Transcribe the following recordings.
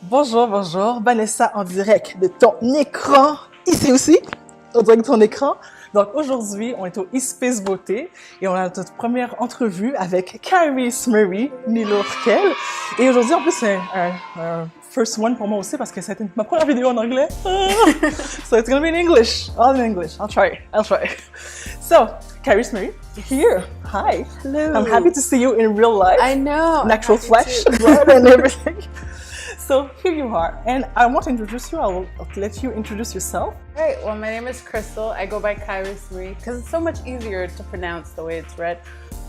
Bonjour, bonjour, Vanessa en direct de ton écran, ici aussi, on dirait ton écran. Donc aujourd'hui, on est au Space Beauté et on a notre première entrevue avec Kyris Marie, Nilo Urkel. Et aujourd'hui, en plus, c'est un first one pour moi aussi parce que c'était ma première vidéo en anglais. So it's gonna be in English, all in English. I'll try. So, Kyris Marie, here. Hi. Hello. I'm happy to see you in real life. I know. Natural flesh, blood and everything. So here you are, and I want to introduce you. I'll let you introduce yourself. Great. Well, my name is Crystal. I go by Kyris Marie because it's so much easier to pronounce the way it's read.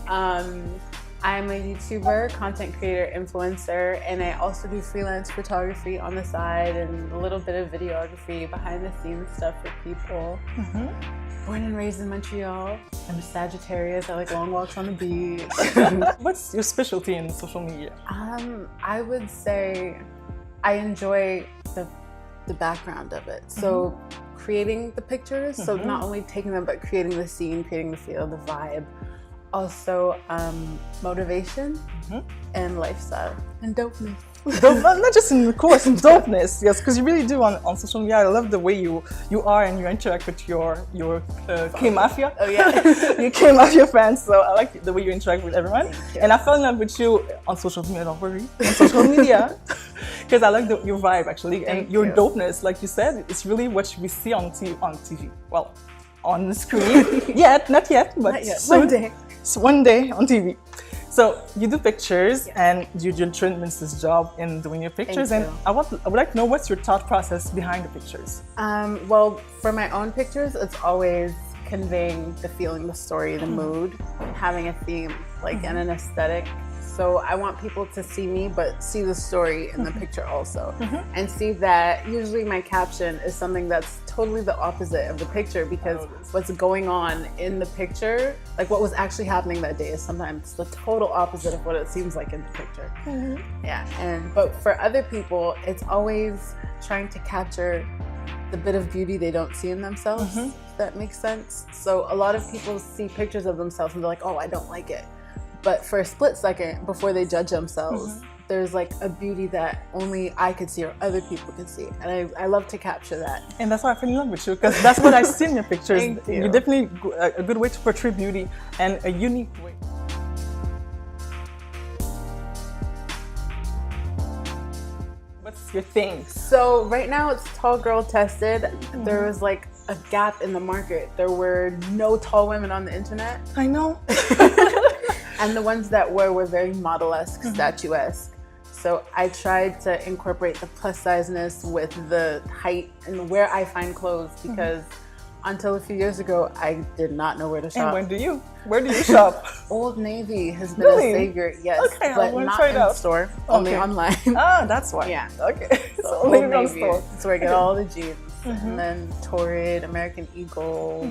I'm a YouTuber, content creator, influencer, and I also do freelance photography on the side and a little bit of videography, behind the scenes stuff for people. Born and raised in Montreal. I'm a Sagittarius. I like long walks on the beach. What's your specialty in social media? I would say I enjoy the background of it. So creating the pictures, so not only taking them, but creating the scene, creating the feel, the vibe. Also motivation and lifestyle and dopeness. Not just in the course, dopeness, yes, because you really do on social media. I love the way you are and you interact with your K-Mafia. Oh yeah. Your K-Mafia fans, so I like the way you interact with everyone. And I fell in love with you on social media, don't worry, on social media. Because I like your vibe actually, and your dopeness, like you said, it's really what we see on TV. Well, on the screen. Not yet, but not yet. Soon. One day. So one day on TV. So you do pictures and you do a tremendous job in doing your pictures. Thank and you. I would like to know what's your thought process behind the pictures. Well, for my own pictures, it's always conveying the feeling, the story, the mood, having a theme, like and an aesthetic. So I want people to see me, but see the story in the picture also. And see that usually my caption is something that's totally the opposite of the picture, because what's going on in the picture, like what was actually happening that day, is sometimes the total opposite of what it seems like in the picture. Yeah, but for other people, it's always trying to capture the bit of beauty they don't see in themselves, if that makes sense. So a lot of people see pictures of themselves and they're like, oh, I don't like it. But for a split second, before they judge themselves, there's like a beauty that only I could see or other people could see. And I love to capture that. And that's why I fell in love with you, because that's what I see in your pictures. Thank you. You're definitely a good way to portray beauty and a unique way. What's your thing? So right now it's tall girl tested. There was like a gap in the market. There were no tall women on the internet. I know. And the ones that were very model-esque, statuesque. So I tried to incorporate the plus sizeness with the height and where I find clothes, because until a few years ago, I did not know where to shop. And where do you shop? Old Navy has been Really? a savior, yes, Okay, but not in store, only online. Ah, that's why. Yeah. Okay. So So Old only on Navy, store. that's where I get all the jeans. And then Torrid, American Eagle.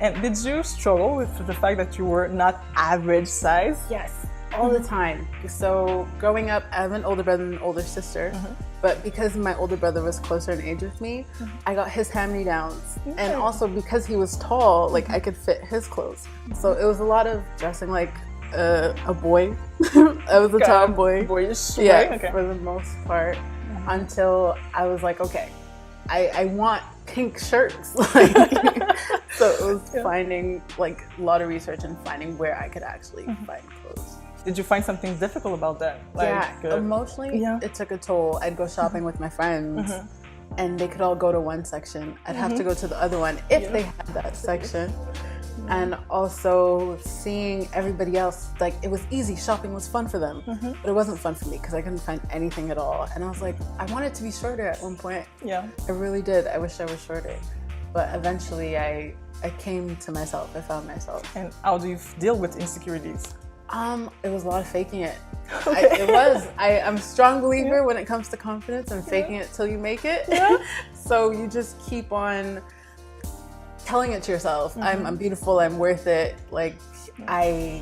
And did you struggle with the fact that you were not average size? Yes, all the time. So growing up, I have an older brother and an older sister, but because my older brother was closer in age with me, I got his hand-me-downs. And also because he was tall, like I could fit his clothes. So it was a lot of dressing like a boy. I was a tomboy. Boyish. Yeah, Okay. for the most part, until I was like, okay, I want pink shirts. So it was finding like a lot of research and finding where I could actually find clothes. Did you find something difficult about that? Emotionally, it took a toll. I'd go shopping with my friends and they could all go to one section. I'd have to go to the other one if they had that section. And also seeing everybody else, like it was easy, shopping was fun for them, but it wasn't fun for me because I couldn't find anything at all. And I was like, I wanted to be shorter at one point. Yeah. I really did. I wish I was shorter. But eventually I came to myself. I found myself. And how do you deal with insecurities? It was a lot of faking it. I'm a strong believer when it comes to confidence and faking it till you make it. So you just keep on telling it to yourself. I'm beautiful, I'm worth it. Like I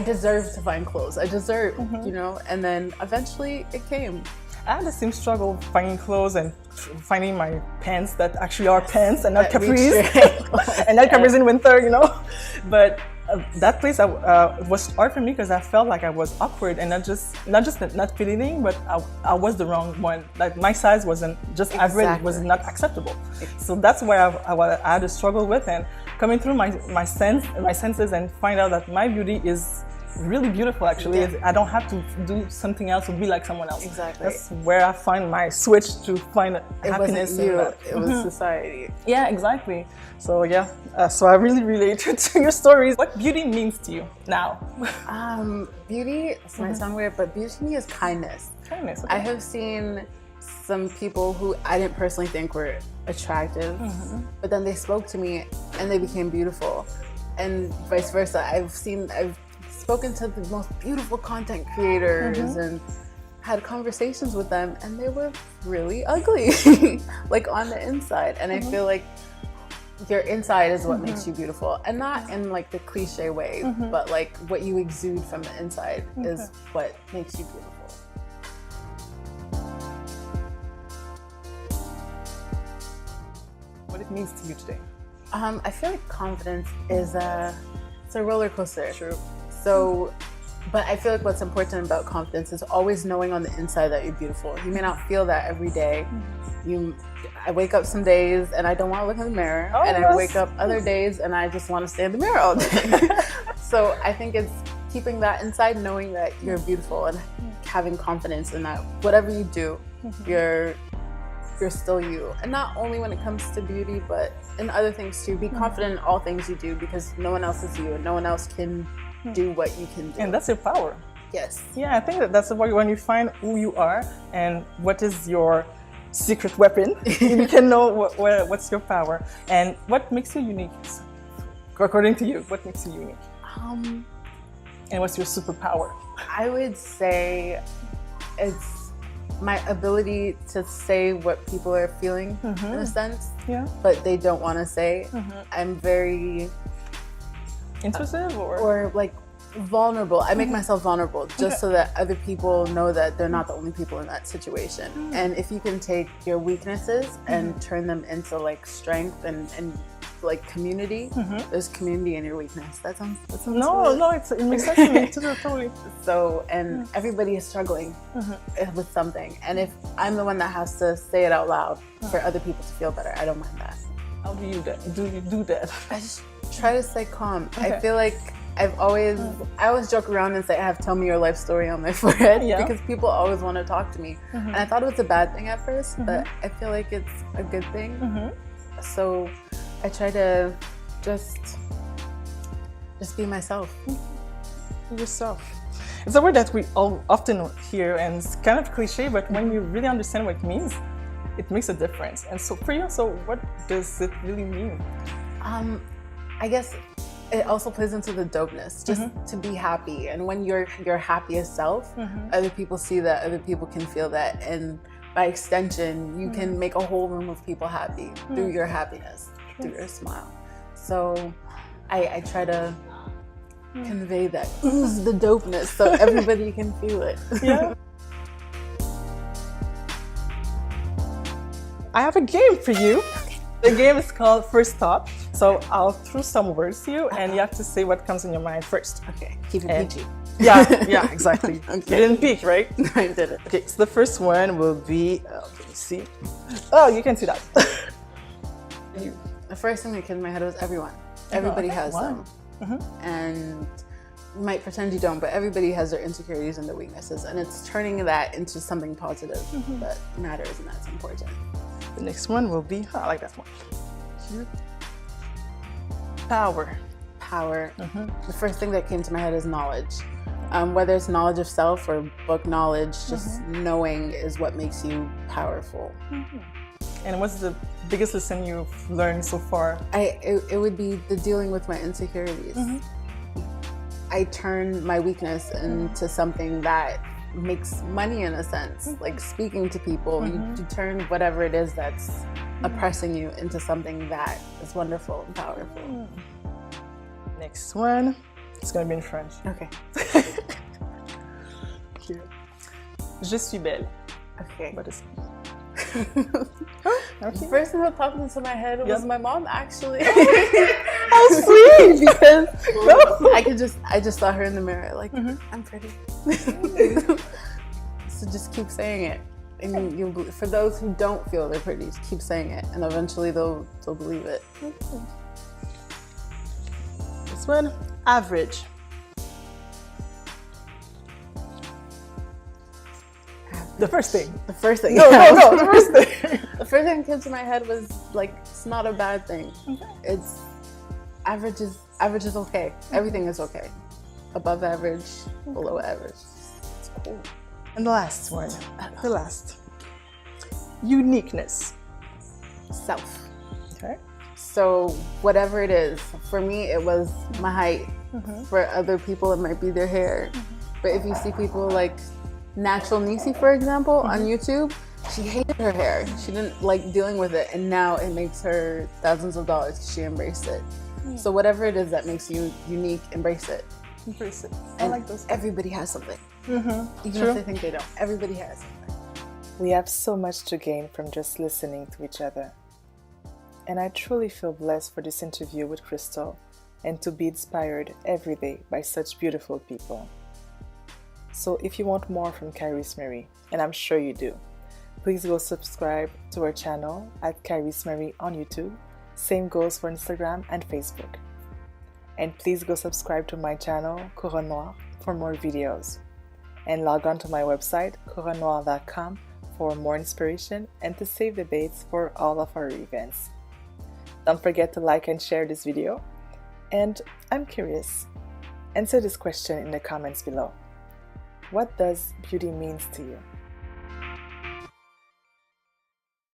deserve to find clothes. I deserve, you know, and then eventually it came. I had the same struggle finding clothes and finding my pants that actually are pants and not capris. And not capris in winter, you know. But that place was hard for me because I felt like I was awkward and not fitting, but I was the wrong one. Like my size wasn't just average, was not acceptable. So that's where I had to struggle with, and coming through my senses and find out that my beauty is really beautiful. Actually, I don't have to do something else to be like someone else. Exactly. That's where I find my switch to find happiness. It wasn't you; it was society. Yeah, exactly. So yeah, so I really related to your stories. What beauty means to you now? Beauty, this might sound weird, but beauty to me is kindness. Kindness. Okay. I have seen some people who I didn't personally think were attractive, but then they spoke to me and they became beautiful, and vice versa. I've spoken to the most beautiful content creators and had conversations with them, and they were really ugly, like on the inside. And I feel like your inside is what makes you beautiful, and not in like the cliche way, but like what you exude from the inside is what makes you beautiful. What it means to you today? I feel like confidence is it's a roller coaster. True. So, but I feel like what's important about confidence is always knowing on the inside that you're beautiful. You may not feel that every day. I wake up some days and I don't want to look in the mirror, and I wake up other days and I just want to stay in the mirror all day. So I think it's keeping that inside, knowing that you're beautiful, and having confidence in that whatever you do, you're still you. And not only when it comes to beauty, but in other things too. Be confident in all things you do, because no one else is you and no one else can do what you can do. And that's your power. Yes. Yeah, I think that's when you find who you are and what is your secret weapon, you can know what's your power and what makes you unique. According to you, what makes you unique? And what's your superpower? I would say it's my ability to say what people are feeling in a sense, but they don't want to say. I'm very intrusive or like vulnerable. I make myself vulnerable just so that other people know that they're not the only people in that situation. And if you can take your weaknesses and turn them into like strength and like community, there's community in your weakness. That sounds no, it makes sense to me totally. So, and everybody is struggling with something, and if I'm the one that has to say it out loud for other people to feel better, I don't mind that. How do you do that? I just try to stay calm. I feel like I always joke around and say I have "tell me your life story" on my forehead because people always want to talk to me, and I thought it was a bad thing at first, but I feel like it's a good thing. So I try to just be myself. Yourself. It's a word that we all often hear, and it's kind of cliche, but when you really understand what it means, it makes a difference. And so for you, what does it really mean? I guess it also plays into the dopeness, just to be happy. And when you're your happiest self, other people see that, other people can feel that, and by extension, you can make a whole room of people happy through your happiness, through your smile. So I try to convey that ooze the dopeness so everybody can feel it. Yeah. I have a game for you. The game is called First Thought. So I'll throw some words to you, and you have to say what comes in your mind first. Okay, keep it PG. Yeah, exactly. Okay. You didn't peek, right? No, I didn't. Okay, so the first one will be, let me see. Oh, you can see that. The first thing that came to my head was everyone. Everybody has them. And you might pretend you don't, but everybody has their insecurities and their weaknesses, and it's turning that into something positive that matters and that's important. The next one will be, I like that one. Power. The first thing that came to my head is knowledge. Whether it's knowledge of self or book knowledge, just knowing is what makes you powerful. And what's the biggest lesson you've learned so far? It would be the dealing with my insecurities. I turn my weakness into something that makes money in a sense, like speaking to people. You turn whatever it is that's oppressing you into something that is wonderful and powerful. Next one, it's going to be in French. Okay. Here. Je suis belle. Okay. What is it? The first thing that popped into my head was my mom, actually. How sweet! Because I just saw her in the mirror, like, I'm pretty. So just keep saying it, and you'll. For those who don't feel they're pretty, just keep saying it, and eventually they'll believe it. This one, average. The first thing. The first thing. No, the first thing. The first thing that came to my head was like, it's not a bad thing. Okay. It's average is okay. Everything is okay. Above average, below average. It's cool. And the last one. The last. Uniqueness. Self. Okay. So whatever it is, for me it was my height. For other people it might be their hair. But if you see people like Natural Nisi, for example, on YouTube, she hated her hair. She didn't like dealing with it, and now it makes her thousands of dollars because she embraced it. So whatever it is that makes you unique, embrace it. Embrace it. I And like those. everybody has something. Even True. if they think they don't. Everybody has something. We have so much to gain from just listening to each other. And I truly feel blessed for this interview with Crystal and to be inspired every day by such beautiful people. So if you want more from Kyris Marie, and I'm sure you do, please go subscribe to our channel at Kyris Marie on YouTube. Same goes for Instagram and Facebook. And please go subscribe to my channel, Couronne Noire, for more videos. And log on to my website, couronnoire.com, for more inspiration and to save the dates for all of our events. Don't forget to like and share this video. And I'm curious. Answer this question in the comments below. What does beauty mean to you?